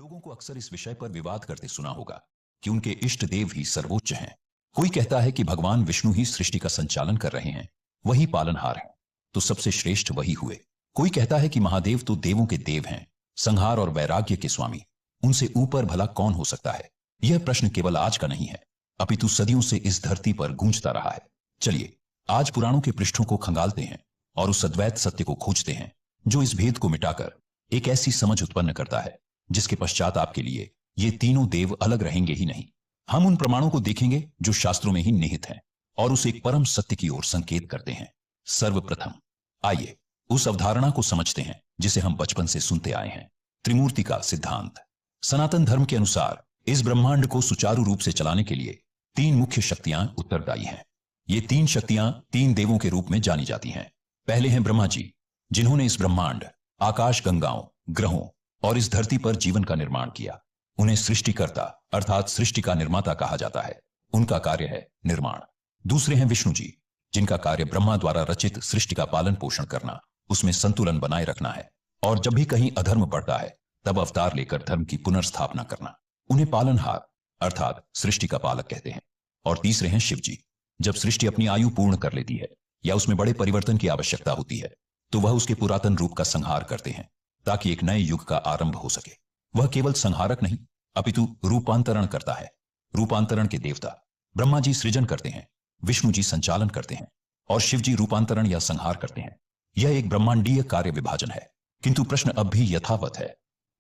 लोगों को अक्सर इस विषय पर विवाद करते सुना होगा कि उनके इष्ट देव ही सर्वोच्च हैं। कोई कहता है कि भगवान विष्णु ही सृष्टि का संचालन कर रहे हैं, वही पालनहार हैं, तो सबसे श्रेष्ठ वही हुए। कोई कहता है कि महादेव तो देवों के देव हैं, संहार और वैराग्य के स्वामी, उनसे ऊपर भला कौन हो सकता है। यह प्रश्न केवल आज का नहीं है, अपितु सदियों से इस धरती पर गूंजता रहा है। चलिए आज पुराणों के पृष्ठों को खंगालते हैं और उस अद्वैत सत्य को खोजते हैं जो इस भेद को मिटाकर एक ऐसी समझ उत्पन्न करता है जिसके पश्चात आपके लिए ये तीनों देव अलग रहेंगे ही नहीं। हम उन प्रमाणों को देखेंगे जो शास्त्रों में ही निहित हैं और उस एक परम सत्य की ओर संकेत करते हैं। सर्वप्रथम आइए उस अवधारणा को समझते हैं जिसे हम बचपन से सुनते आए हैं, त्रिमूर्ति का सिद्धांत। सनातन धर्म के अनुसार इस ब्रह्मांड को सुचारू रूप से चलाने के लिए तीन मुख्य शक्तियां उत्तरदायी हैं। ये तीन शक्तियां तीन देवों के रूप में जानी जाती हैं। पहले हैं ब्रह्मा जी, जिन्होंने इस ब्रह्मांड, आकाश गंगाओं, ग्रहों और इस धरती पर जीवन का निर्माण किया। उन्हें सृष्टिकर्ता अर्थात सृष्टि का निर्माता कहा जाता है। उनका कार्य है निर्माण। दूसरे हैं विष्णु जी, जिनका कार्य ब्रह्मा द्वारा रचित सृष्टि का पालन पोषण करना, उसमें संतुलन बनाए रखना है और जब भी कहीं अधर्म बढ़ता है तब अवतार लेकर धर्म की पुनर्स्थापना करना। उन्हें पालनहार अर्थात सृष्टि का पालक कहते हैं। और तीसरे हैं शिव जी, जब सृष्टि अपनी आयु पूर्ण कर लेती है या उसमें बड़े परिवर्तन की आवश्यकता होती है तो वह उसके पुरातन रूप का संहार करते हैं ताकि एक नए युग का आरंभ हो सके। वह केवल संहारक नहीं अपितु रूपांतरण करता है। रूपांतरण के देवता ब्रह्मा जी सृजन करते हैं, विष्णु जी संचालन करते हैं और शिव जी रूपांतरण या संहार करते हैं। यह एक ब्रह्मांडीय कार्य विभाजन है। किंतु प्रश्न अब भी यथावत है,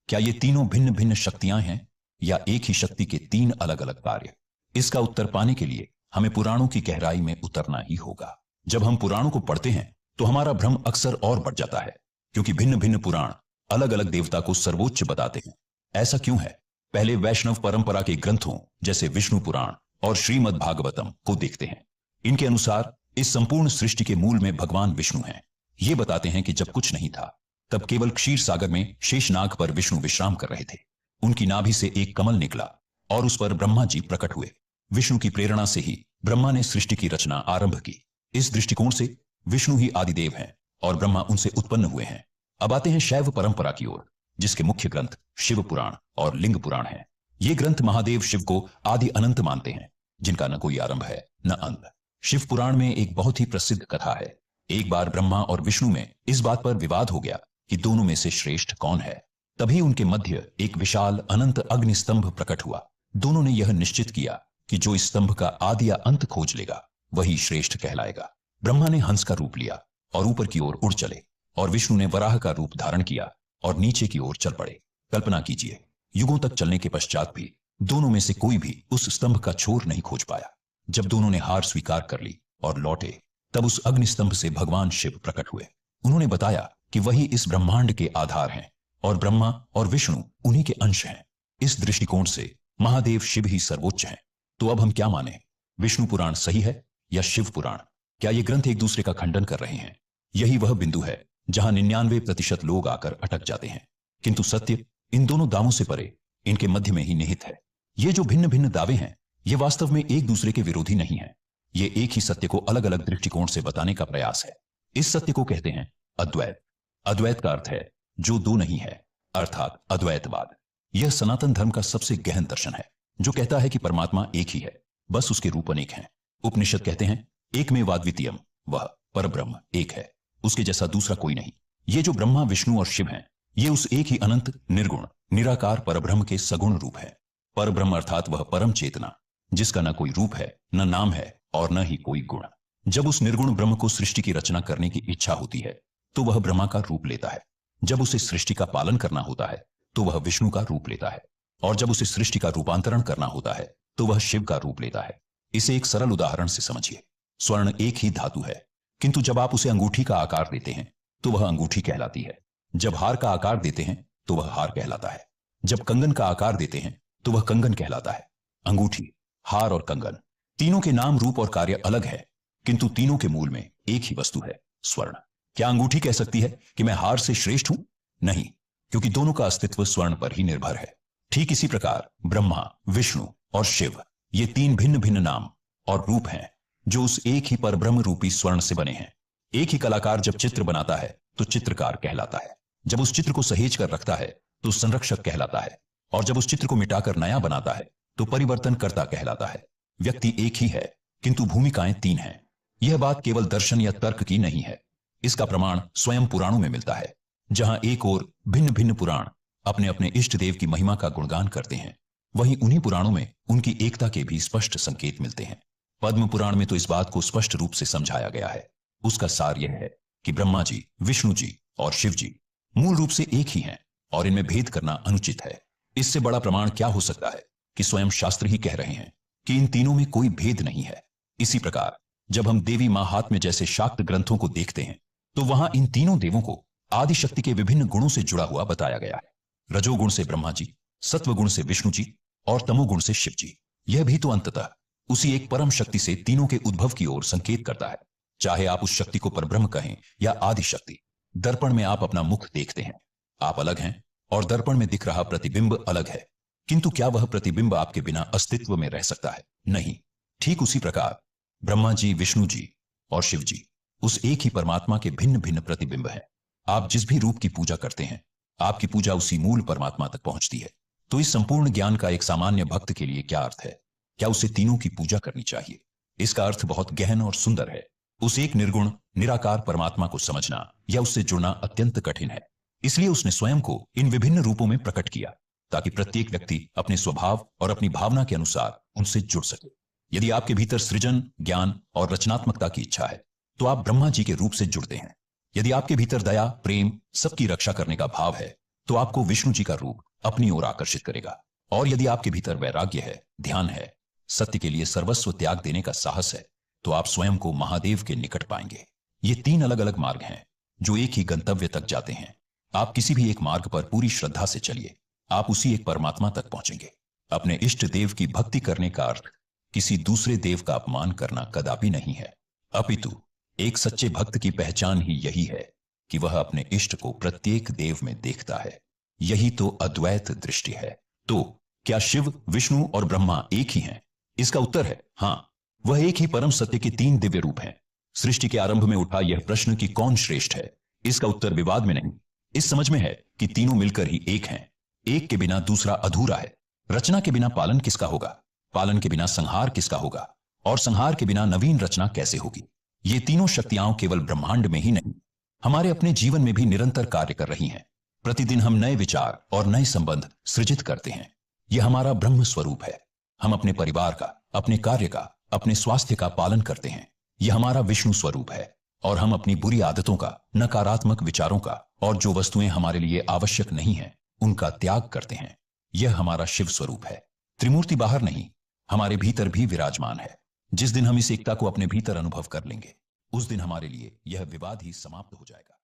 क्या ये तीनों भिन्न भिन्न शक्तियां हैं या एक ही शक्ति के तीन अलग अलग कार्य? इसका उत्तर पाने के लिए हमें पुराणों की गहराई में उतरना ही होगा। जब हम पुराणों को पढ़ते हैं तो हमारा भ्रम अक्सर और बढ़ जाता है, क्योंकि भिन्न भिन्न पुराण अलग अलग देवता को सर्वोच्च बताते हैं। ऐसा क्यों है? पहले वैष्णव परंपरा के ग्रंथों जैसे विष्णु पुराण और श्रीमद् भागवतम को देखते हैं। इनके अनुसार इस संपूर्ण सृष्टि के मूल में भगवान विष्णु हैं। ये बताते हैं कि जब कुछ नहीं था तब केवल क्षीर सागर में शेषनाग पर विष्णु विश्राम कर रहे थे। उनकी नाभि से एक कमल निकला और उस पर ब्रह्मा जी प्रकट हुए। विष्णु की प्रेरणा से ही ब्रह्मा ने सृष्टि की रचना आरंभ की। इस दृष्टिकोण से विष्णु ही आदिदेव हैं और ब्रह्मा उनसे उत्पन्न हुए हैं। अब आते हैं शैव परंपरा की ओर, जिसके मुख्य ग्रंथ शिव पुराण और लिंग पुराण हैं। ये ग्रंथ महादेव शिव को आदि अनंत मानते हैं, जिनका न कोई आरंभ है न अंत। शिव पुराण में एक बहुत ही प्रसिद्ध कथा है। एक बार ब्रह्मा और विष्णु में इस बात पर विवाद हो गया कि दोनों में से श्रेष्ठ कौन है। तभी उनके मध्य एक विशाल अनंत अग्नि स्तंभ प्रकट हुआ। दोनों ने यह निश्चित किया कि जो इस स्तंभ का आदि या अंत खोज लेगा वही श्रेष्ठ कहलाएगा। ब्रह्मा ने हंस का रूप लिया और ऊपर की ओर उड़ चले और विष्णु ने वराह का रूप धारण किया और नीचे की ओर चल पड़े। कल्पना कीजिए, युगों तक चलने के पश्चात भी दोनों में से कोई भी उस स्तंभ का छोर नहीं खोज पाया। जब दोनों ने हार स्वीकार कर ली और लौटे तब उस अग्नि स्तंभ से भगवान शिव प्रकट हुए। उन्होंने बताया कि वही इस ब्रह्मांड के आधार हैं और ब्रह्मा और विष्णु उन्हीं के अंश हैं। इस दृष्टिकोण से महादेव शिव ही सर्वोच्च हैं। तो अब हम क्या माने, विष्णु पुराण सही है या शिव पुराण? क्या ये ग्रंथ एक दूसरे का खंडन कर रहे हैं? यही वह बिंदु है जहां 99% लोग आकर अटक जाते हैं। किंतु सत्य इन दोनों दावों से परे इनके मध्य में ही निहित है। ये जो भिन्न भिन्न दावे हैं ये वास्तव में एक दूसरे के विरोधी नहीं है। ये एक ही सत्य को अलग अलग दृष्टिकोण से बताने का प्रयास है। इस सत्य को कहते हैं अद्वैत। अद्वैत का अर्थ है जो दो नहीं है, अर्थात अद्वैतवाद। यह सनातन धर्म का सबसे गहन दर्शन है जो कहता है कि परमात्मा एक ही है, बस उसके रूप अनेक हैं। उपनिषद कहते हैं एकमेवाद्वितीयम, वह परब्रह्म एक है, उसके जैसा दूसरा कोई नहीं। ये जो ब्रह्मा विष्णु और शिव हैं ये उस एक ही अनंत निर्गुण निराकार परब्रह्म के सगुण रूप है। परब्रह्म अर्थात वह परम चेतना जिसका न कोई रूप है, न नाम है और न ही कोई गुण। जब उस निर्गुण ब्रह्म को सृष्टि की रचना करने की इच्छा होती है तो वह ब्रह्मा का रूप लेता है। जब उसे सृष्टि का पालन करना होता है तो वह विष्णु का रूप लेता है और जब उसे सृष्टि का रूपांतरण करना होता है तो वह शिव का रूप लेता है। इसे एक सरल उदाहरण से समझिए। स्वर्ण एक ही धातु है, किंतु जब आप उसे अंगूठी का आकार देते हैं तो वह अंगूठी कहलाती है। जब हार का आकार देते हैं तो वह हार कहलाता है। जब कंगन का आकार देते हैं तो वह कंगन कहलाता है। अंगूठी, हार और कंगन तीनों के नाम, रूप और कार्य अलग है, किंतु तीनों के मूल में एक ही वस्तु है, स्वर्ण। क्या अंगूठी कह सकती है कि मैं हार से श्रेष्ठ हूं? नहीं, क्योंकि दोनों का अस्तित्व स्वर्ण पर ही निर्भर है। ठीक इसी प्रकार ब्रह्मा, विष्णु और शिव ये तीन भिन्न भिन्न नाम और रूप हैं जो उस एक ही परब्रह्म रूपी स्वर्ण से बने हैं। एक ही कलाकार जब चित्र बनाता है तो चित्रकार कहलाता है। जब उस चित्र को सहेज कर रखता है तो संरक्षक कहलाता है और जब उस चित्र को मिटाकर नया बनाता है तो परिवर्तन कर्ता कहलाता है। व्यक्ति एक ही है किंतु भूमिकाएं तीन हैं। यह बात केवल दर्शन या तर्क की नहीं है। इसका प्रमाण स्वयं पुराणों में मिलता है, जहां एक ओर भिन्न भिन्न पुराण अपने अपने इष्ट देव की महिमा का गुणगान करते हैं, वहीं उन्हीं पुराणों में उनकी एकता के भी स्पष्ट संकेत मिलते हैं। पद्म पुराण में तो इस बात को स्पष्ट रूप से समझाया गया है। उसका सार यह है कि ब्रह्मा जी, विष्णु जी और शिव जी मूल रूप से एक ही हैं और इनमें भेद करना अनुचित है। इससे बड़ा प्रमाण क्या हो सकता है कि स्वयं शास्त्र ही कह रहे हैं कि इन तीनों में कोई भेद नहीं है। इसी प्रकार जब हम देवी महात्म्य जैसे शाक्त ग्रंथों को देखते हैं तो वहां इन तीनों देवों को आदि शक्ति के विभिन्न गुणों से जुड़ा हुआ बताया गया है। रजोगुण से ब्रह्मा जी, सत्वगुण से विष्णु जी और तमोगुण से शिव जी। यह भी तो अंततः उसी एक परम शक्ति से तीनों के उद्भव की ओर संकेत करता है। चाहे आप उस शक्ति को परब्रह्म कहें या आदि शक्ति। दर्पण में आप अपना मुख देखते हैं, आप अलग हैं और दर्पण में दिख रहा प्रतिबिंब अलग है, किंतु क्या वह प्रतिबिंब आपके बिना अस्तित्व में रह सकता है? नहीं। ठीक उसी प्रकार ब्रह्मा जी, विष्णु जी और शिव जी उस एक ही परमात्मा के भिन्न भिन्न प्रतिबिंब हैं। आप जिस भी रूप की पूजा करते हैं, आपकी पूजा उसी मूल परमात्मा तक पहुंचती है। तो इस संपूर्ण ज्ञान का एक सामान्य भक्त के लिए क्या अर्थ है? क्या उसे तीनों की पूजा करनी चाहिए? इसका अर्थ बहुत गहन और सुंदर है। उस एक निर्गुण निराकार परमात्मा को समझना या उससे जुड़ना अत्यंत कठिन है। इसलिए उसने स्वयं को इन विभिन्न रूपों में प्रकट किया ताकि प्रत्येक व्यक्ति अपने स्वभाव और अपनी भावना के अनुसार उनसे जुड़ सके। यदि आपके भीतर सृजन, ज्ञान और रचनात्मकता की इच्छा है तो आप ब्रह्मा जी के रूप से जुड़ते हैं। यदि आपके भीतर दया, प्रेम, सबकी रक्षा करने का भाव है तो आपको विष्णु जी का रूप अपनी ओर आकर्षित करेगा। और यदि आपके भीतर वैराग्य है, ध्यान है, सत्य के लिए सर्वस्व त्याग देने का साहस है तो आप स्वयं को महादेव के निकट पाएंगे। ये तीन अलग अलग मार्ग हैं जो एक ही गंतव्य तक जाते हैं। आप किसी भी एक मार्ग पर पूरी श्रद्धा से चलिए, आप उसी एक परमात्मा तक पहुंचेंगे। अपने इष्ट देव की भक्ति करने का अर्थ किसी दूसरे देव का अपमान करना कदापि नहीं है, अपितु एक सच्चे भक्त की पहचान ही यही है कि वह अपने इष्ट को प्रत्येक देव में देखता है। यही तो अद्वैत दृष्टि है। तो क्या शिव, विष्णु और ब्रह्मा एक ही हैं? इसका उत्तर है हाँ। वह एक ही परम सत्य के तीन दिव्य रूप हैं। सृष्टि के आरंभ में उठा यह प्रश्न कि कौन श्रेष्ठ है, इसका उत्तर विवाद में नहीं, इस समझ में है कि तीनों मिलकर ही एक हैं। एक के बिना दूसरा अधूरा है। रचना के बिना पालन किसका होगा? पालन के बिना संहार किसका होगा? और संहार के बिना नवीन रचना कैसे होगी? ये तीनों शक्तियां केवल ब्रह्मांड में ही नहीं, हमारे अपने जीवन में भी निरंतर कार्य कर रही हैं। प्रतिदिन हम नए विचार और नए संबंध सृजित करते हैं। यह हमारा ब्रह्म स्वरूप है। हम अपने परिवार का, अपने कार्य का, अपने स्वास्थ्य का पालन करते हैं। यह हमारा विष्णु स्वरूप है। और हम अपनी बुरी आदतों का, नकारात्मक विचारों का और जो वस्तुएं हमारे लिए आवश्यक नहीं है उनका त्याग करते हैं। यह हमारा शिव स्वरूप है। त्रिमूर्ति बाहर नहीं, हमारे भीतर भी विराजमान है। जिस दिन हम इस एकता को अपने भीतर अनुभव कर लेंगे उस दिन हमारे लिए यह विवाद ही समाप्त हो जाएगा।